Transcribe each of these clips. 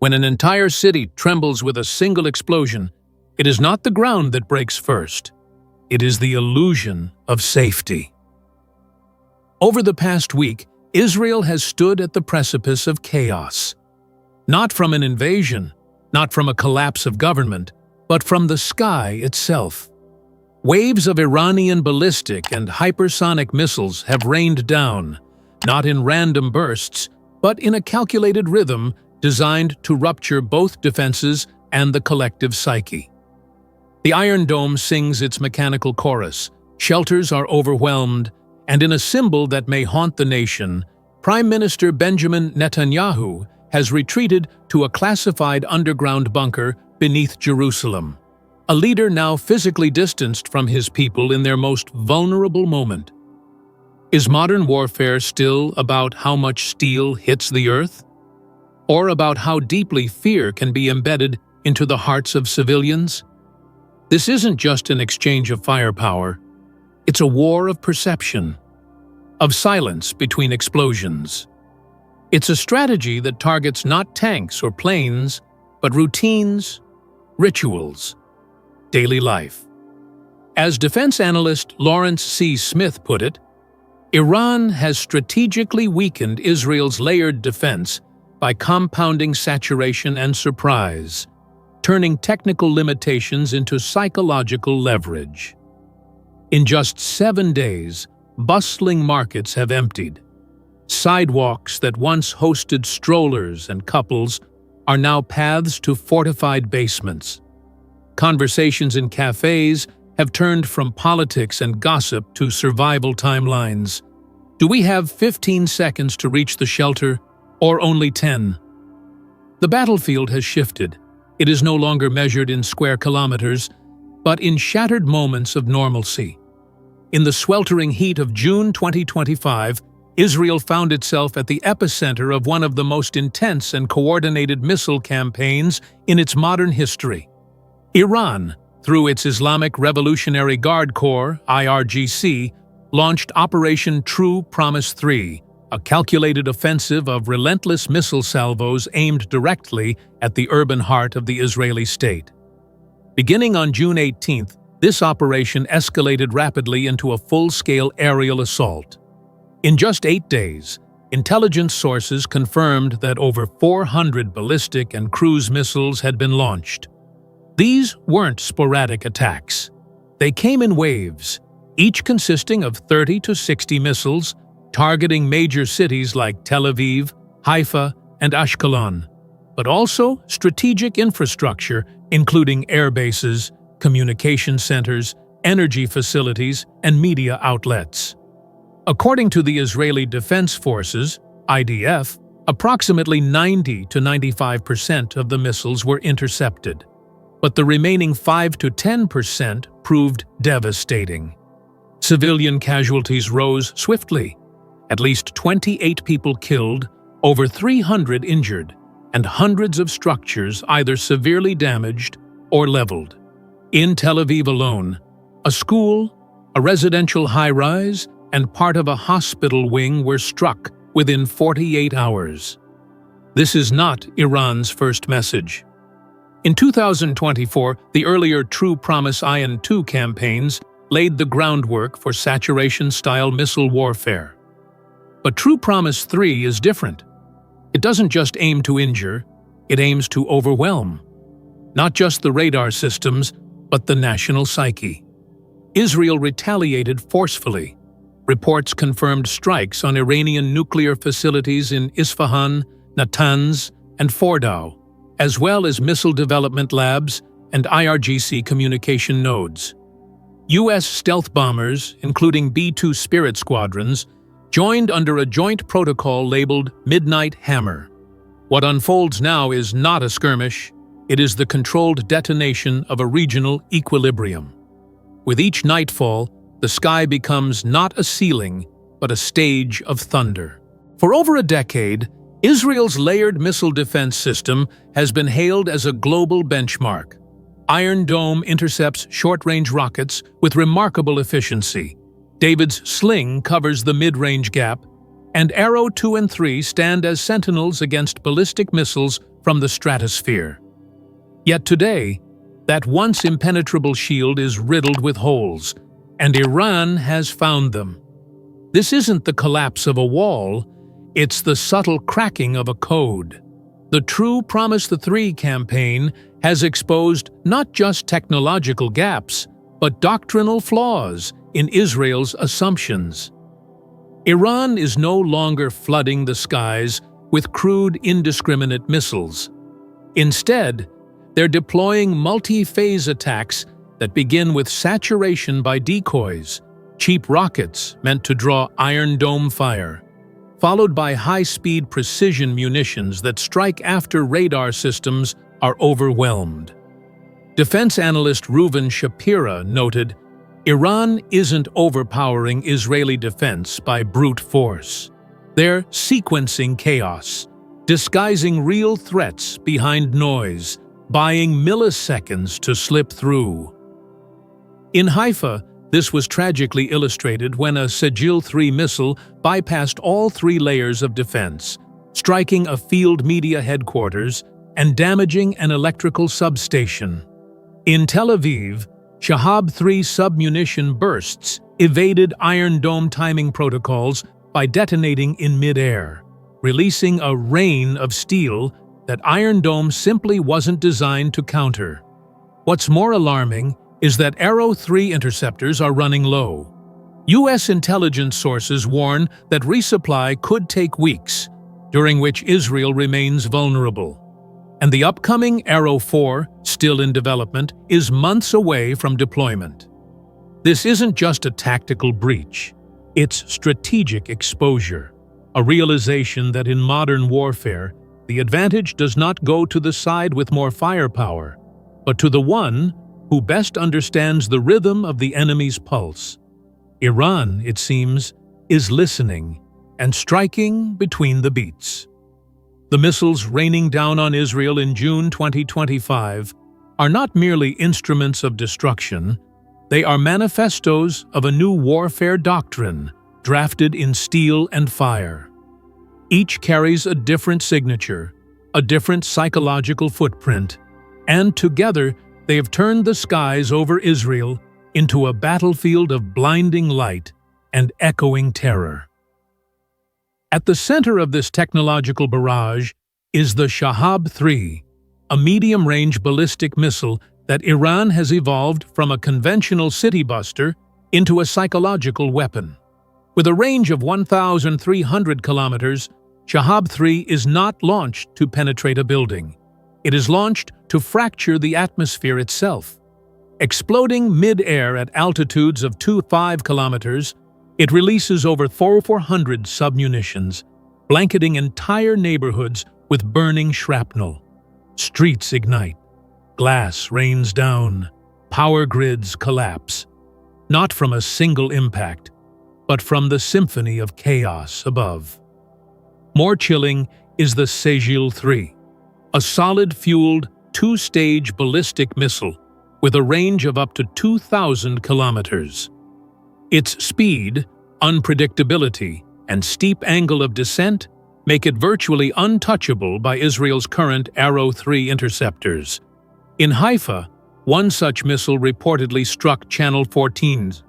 When an entire city trembles with a single explosion, it is not the ground that breaks first. It is the illusion of safety. Over the past week, Israel has stood at the precipice of chaos. Not from an invasion, not from a collapse of government, but from the sky itself. Waves of Iranian ballistic and hypersonic missiles have rained down, not in random bursts, but in a calculated rhythm designed to rupture both defenses and the collective psyche. The Iron Dome sings its mechanical chorus, shelters are overwhelmed, and in a symbol that may haunt the nation, Prime Minister Benjamin Netanyahu has retreated to a classified underground bunker beneath Jerusalem, a leader now physically distanced from his people in their most vulnerable moment. Is modern warfare still about how much steel hits the earth? Or about how deeply fear can be embedded into the hearts of civilians? This isn't just an exchange of firepower, it's a war of perception, of silence between explosions. It's a strategy that targets not tanks or planes, but routines, rituals, daily life. As defense analyst Lawrence C. Smith put it, Iran has strategically weakened Israel's layered defense by compounding saturation and surprise, turning technical limitations into psychological leverage. In just 7 days, bustling markets have emptied. Sidewalks that once hosted strollers and couples are now paths to fortified basements. Conversations in cafes have turned from politics and gossip to survival timelines. Do we have 15 seconds to reach the shelter, or only 10? The battlefield has shifted. It is no longer measured in square kilometers, but in shattered moments of normalcy. In the sweltering heat of June 2025, Israel found itself at the epicenter of one of the most intense and coordinated missile campaigns in its modern history. Iran, through its Islamic Revolutionary Guard Corps, IRGC, launched Operation True Promise 3, a calculated offensive of relentless missile salvos aimed directly at the urban heart of the Israeli state. Beginning on June 18th, this operation escalated rapidly into a full-scale aerial assault. In just 8 days, intelligence sources confirmed that over 400 ballistic and cruise missiles had been launched. These weren't sporadic attacks. They came in waves, each consisting of 30 to 60 missiles, targeting major cities like Tel Aviv, Haifa, and Ashkelon, but also strategic infrastructure, including air bases, communication centers, energy facilities, and media outlets. According to the Israeli Defense Forces, IDF, approximately 90 to 95% of the missiles were intercepted, but the remaining 5 to 10% proved devastating. Civilian casualties rose swiftly. At least 28 people killed, over 300 injured, and hundreds of structures either severely damaged or leveled. In Tel Aviv alone, a school, a residential high-rise, and part of a hospital wing were struck within 48 hours. This is not Iran's first message. In 2024, the earlier True Promise Iron 2 campaigns laid the groundwork for saturation-style missile warfare. But True Promise 3 is different. It doesn't just aim to injure, it aims to overwhelm. Not just the radar systems, but the national psyche. Israel retaliated forcefully. Reports confirmed strikes on Iranian nuclear facilities in Isfahan, Natanz, and Fordow, as well as missile development labs and IRGC communication nodes. U.S. stealth bombers, including B-2 Spirit squadrons, joined under a joint protocol labeled Midnight Hammer. What unfolds now is not a skirmish, it is the controlled detonation of a regional equilibrium. With each nightfall, the sky becomes not a ceiling, but a stage of thunder. For over a decade, Israel's layered missile defense system has been hailed as a global benchmark. Iron Dome intercepts short-range rockets with remarkable efficiency. David's Sling covers the mid-range gap, and Arrow 2 and 3 stand as sentinels against ballistic missiles from the stratosphere. Yet today, that once impenetrable shield is riddled with holes, and Iran has found them. This isn't the collapse of a wall, it's the subtle cracking of a code. The true Promise the Three campaign has exposed not just technological gaps, but doctrinal flaws in Israel's assumptions. Iran is no longer flooding the skies with crude, indiscriminate missiles. Instead, they're deploying multi-phase attacks that begin with saturation by decoys, cheap rockets meant to draw Iron Dome fire, followed by high-speed precision munitions that strike after radar systems are overwhelmed. Defense analyst Reuven Shapira noted, Iran isn't overpowering Israeli defense by brute force. They're sequencing chaos, disguising real threats behind noise, buying milliseconds to slip through. In Haifa, this was tragically illustrated when a Sigil-3 missile bypassed all three layers of defense, striking a field media headquarters and damaging an electrical substation. In Tel Aviv, Shahab-3 submunition bursts evaded Iron Dome timing protocols by detonating in mid-air, releasing a rain of steel that Iron Dome simply wasn't designed to counter. What's more alarming is that Arrow 3 interceptors are running low. U.S. intelligence sources warn that resupply could take weeks, during which Israel remains vulnerable. And the upcoming Arrow 4, still in development, is months away from deployment. This isn't just a tactical breach, it's strategic exposure, a realization that in modern warfare, the advantage does not go to the side with more firepower, but to the one who best understands the rhythm of the enemy's pulse. Iran, it seems, is listening and striking between the beats. The missiles raining down on Israel in June 2025 are not merely instruments of destruction, they are manifestos of a new warfare doctrine drafted in steel and fire. Each carries a different signature, a different psychological footprint, and together they have turned the skies over Israel into a battlefield of blinding light and echoing terror. At the center of this technological barrage is the Shahab-3, a medium-range ballistic missile that Iran has evolved from a conventional city buster into a psychological weapon. With a range of 1,300 kilometers, Shahab-3 is not launched to penetrate a building. It is launched to fracture the atmosphere itself. Exploding mid-air at altitudes of 2-5 kilometers, it releases over 400 submunitions, blanketing entire neighborhoods with burning shrapnel. Streets ignite, glass rains down, power grids collapse, not from a single impact, but from the symphony of chaos above. More chilling is the Sigil-3, a solid-fueled, two-stage ballistic missile with a range of up to 2,000 kilometers. Its speed, unpredictability, and steep angle of descent make it virtually untouchable by Israel's current Arrow 3 interceptors. In Haifa, one such missile reportedly struck Channel 14's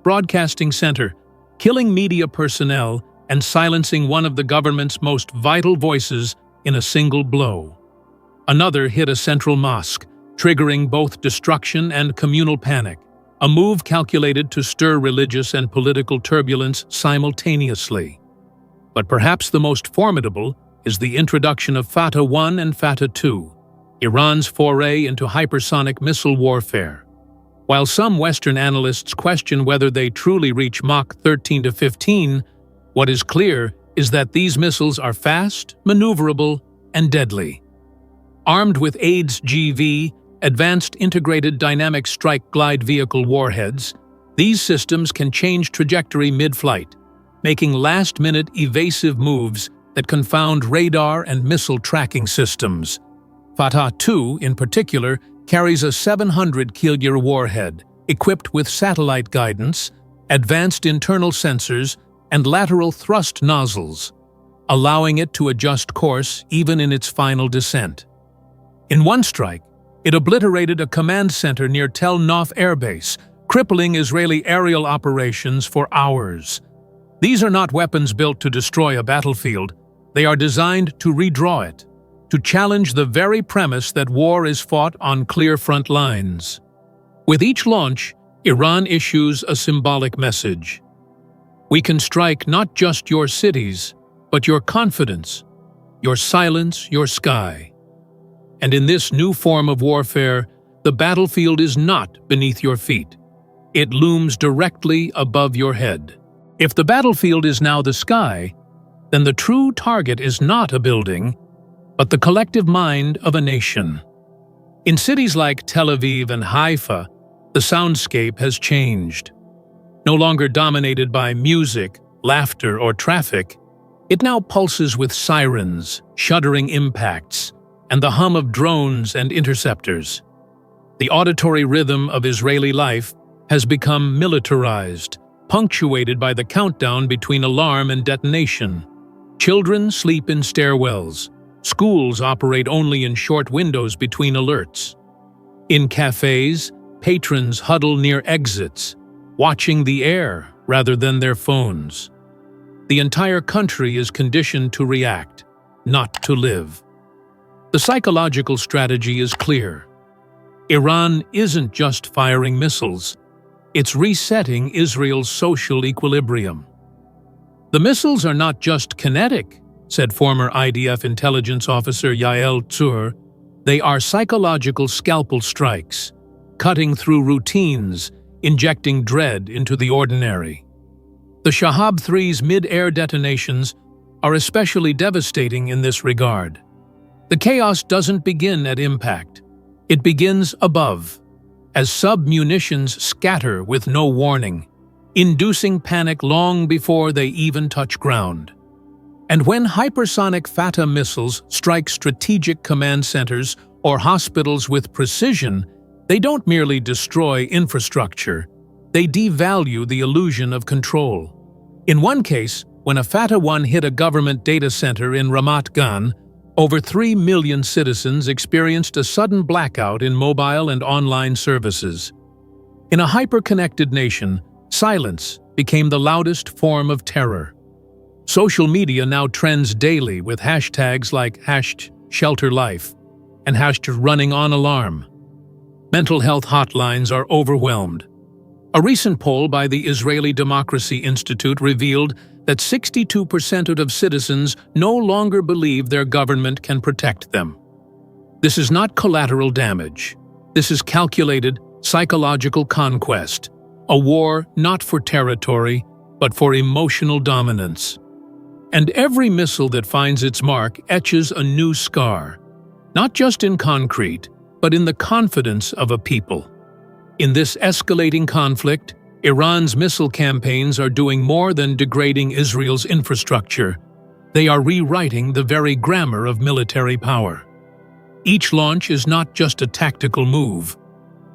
broadcasting center, killing media personnel and silencing one of the government's most vital voices in a single blow. Another hit a central mosque, triggering both destruction and communal panic, a move calculated to stir religious and political turbulence simultaneously. But perhaps the most formidable is the introduction of Fatah 1 and Fatah 2, Iran's foray into hypersonic missile warfare. While some Western analysts question whether they truly reach Mach 13 to 15, what is clear is that these missiles are fast, maneuverable, and deadly. Armed with AIDS-GV, Advanced Integrated Dynamic Strike Glide Vehicle warheads, these systems can change trajectory mid-flight, making last-minute evasive moves that confound radar and missile tracking systems. Fatah 2, in particular, carries a 700 kilo warhead, equipped with satellite guidance, advanced internal sensors, and lateral thrust nozzles. allowing it to adjust course even in its final descent. In one strike, it obliterated a command center near Tel Aviv Air Base, crippling Israeli aerial operations for hours. These are not weapons built to destroy a battlefield. They are designed to redraw it, to challenge the very premise that war is fought on clear front lines. With each launch, Iran issues a symbolic message. We can strike not just your cities, but your confidence, your silence, your sky. And in this new form of warfare, the battlefield is not beneath your feet. It looms directly above your head. If the battlefield is now the sky, then the true target is not a building, but the collective mind of a nation. In cities like Tel Aviv and Haifa, the soundscape has changed. No longer dominated by music, laughter, or traffic, it now pulses with sirens, shuddering impacts, and the hum of drones and interceptors. The auditory rhythm of Israeli life has become militarized, punctuated by the countdown between alarm and detonation. Children sleep in stairwells. Schools operate only in short windows between alerts. In cafes, patrons huddle near exits, watching the air rather than their phones. The entire country is conditioned to react, not to live. The psychological strategy is clear. Iran isn't just firing missiles. It's resetting Israel's social equilibrium. The missiles are not just kinetic, said former IDF intelligence officer Yael Tzur. They are psychological scalpel strikes, cutting through routines, injecting dread into the ordinary. The Shahab 3's mid-air detonations are especially devastating in this regard. The chaos doesn't begin at impact. It begins above, as sub-munitions scatter with no warning, inducing panic long before they even touch ground. And when hypersonic Fatah missiles strike strategic command centers or hospitals with precision, they don't merely destroy infrastructure, they devalue the illusion of control. In one case, when a Fatah 1 hit a government data center in Ramat Gan, over 3 million citizens experienced a sudden blackout in mobile and online services. In a hyper-connected nation, silence became the loudest form of terror. Social media now trends daily with hashtags like #ShelterLife and #RunningOnAlarm. Mental health hotlines are overwhelmed. A recent poll by the Israeli Democracy Institute revealed that 62% of citizens no longer believe their government can protect them. This is not collateral damage. This is calculated psychological conquest, a war not for territory, but for emotional dominance. And every missile that finds its mark etches a new scar, not just in concrete, but in the confidence of a people. In this escalating conflict, Iran's missile campaigns are doing more than degrading Israel's infrastructure. They are rewriting the very grammar of military power. Each launch is not just a tactical move,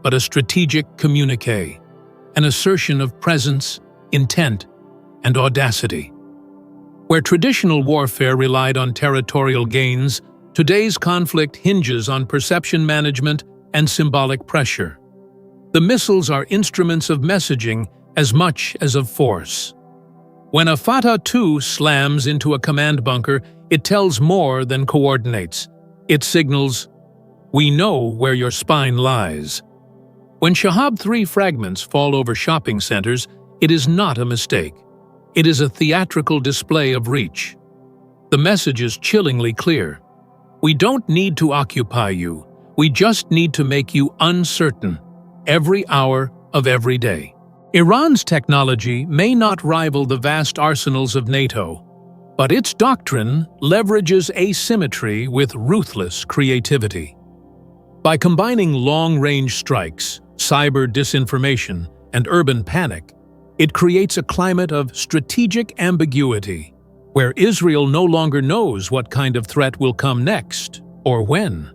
but a strategic communiqué, an assertion of presence, intent, and audacity. Where traditional warfare relied on territorial gains, today's conflict hinges on perception management and symbolic pressure. The missiles are instruments of messaging as much as of force. When a Fatah 2 slams into a command bunker, it tells more than coordinates. It signals, "We know where your spine lies." When Shahab 3 fragments fall over shopping centers, it is not a mistake. It is a theatrical display of reach. The message is chillingly clear. We don't need to occupy you. We just need to make you uncertain every hour of every day. Iran's technology may not rival the vast arsenals of NATO, but its doctrine leverages asymmetry with ruthless creativity. By combining long-range strikes, cyber disinformation, and urban panic, it creates a climate of strategic ambiguity, where Israel no longer knows what kind of threat will come next or when.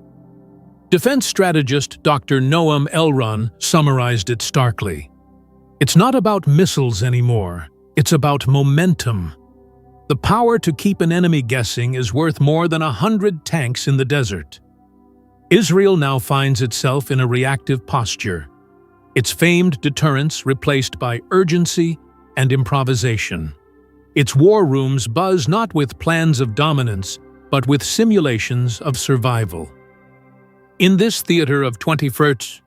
Defense strategist Dr. Noam Elron summarized it starkly. It's not about missiles anymore, it's about momentum. The power to keep an enemy guessing is worth more than 100 tanks in the desert. Israel now finds itself in a reactive posture, its famed deterrence replaced by urgency and improvisation. Its war rooms buzz not with plans of dominance, but with simulations of survival. In this theater of 21st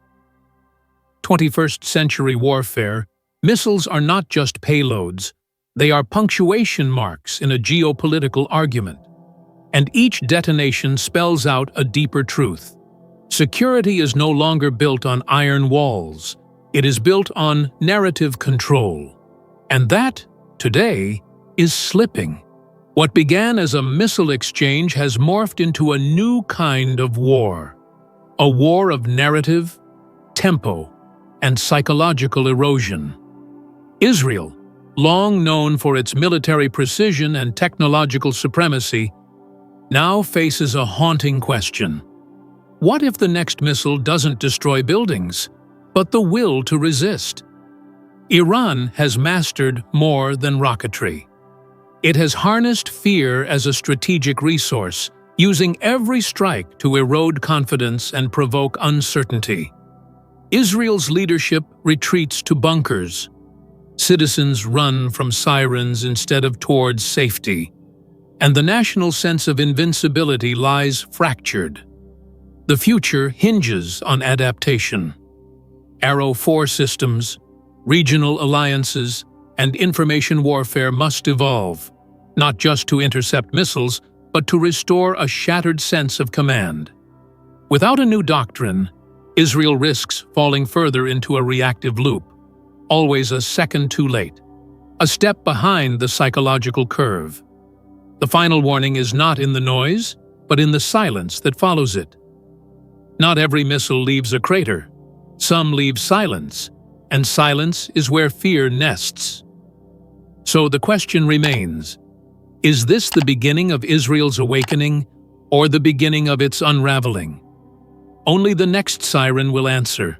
century warfare, missiles are not just payloads, they are punctuation marks in a geopolitical argument. And each detonation spells out a deeper truth. Security is no longer built on iron walls, it is built on narrative control. And that, today, is slipping. What began as a missile exchange has morphed into a new kind of war. A war of narrative, tempo, and psychological erosion. Israel, long known for its military precision and technological supremacy, now faces a haunting question. What if the next missile doesn't destroy buildings, but the will to resist? Iran has mastered more than rocketry. It has harnessed fear as a strategic resource, using every strike to erode confidence and provoke uncertainty. Israel's leadership retreats to bunkers. Citizens run from sirens instead of towards safety. And the national sense of invincibility lies fractured. The future hinges on adaptation. Arrow 4 systems, regional alliances, and information warfare must evolve, not just to intercept missiles, but to restore a shattered sense of command. Without a new doctrine, Israel risks falling further into a reactive loop, always a second too late, a step behind the psychological curve. The final warning is not in the noise, but in the silence that follows it. Not every missile leaves a crater. Some leave silence, and silence is where fear nests. So the question remains, is this the beginning of Israel's awakening, or the beginning of its unraveling? Only the next siren will answer.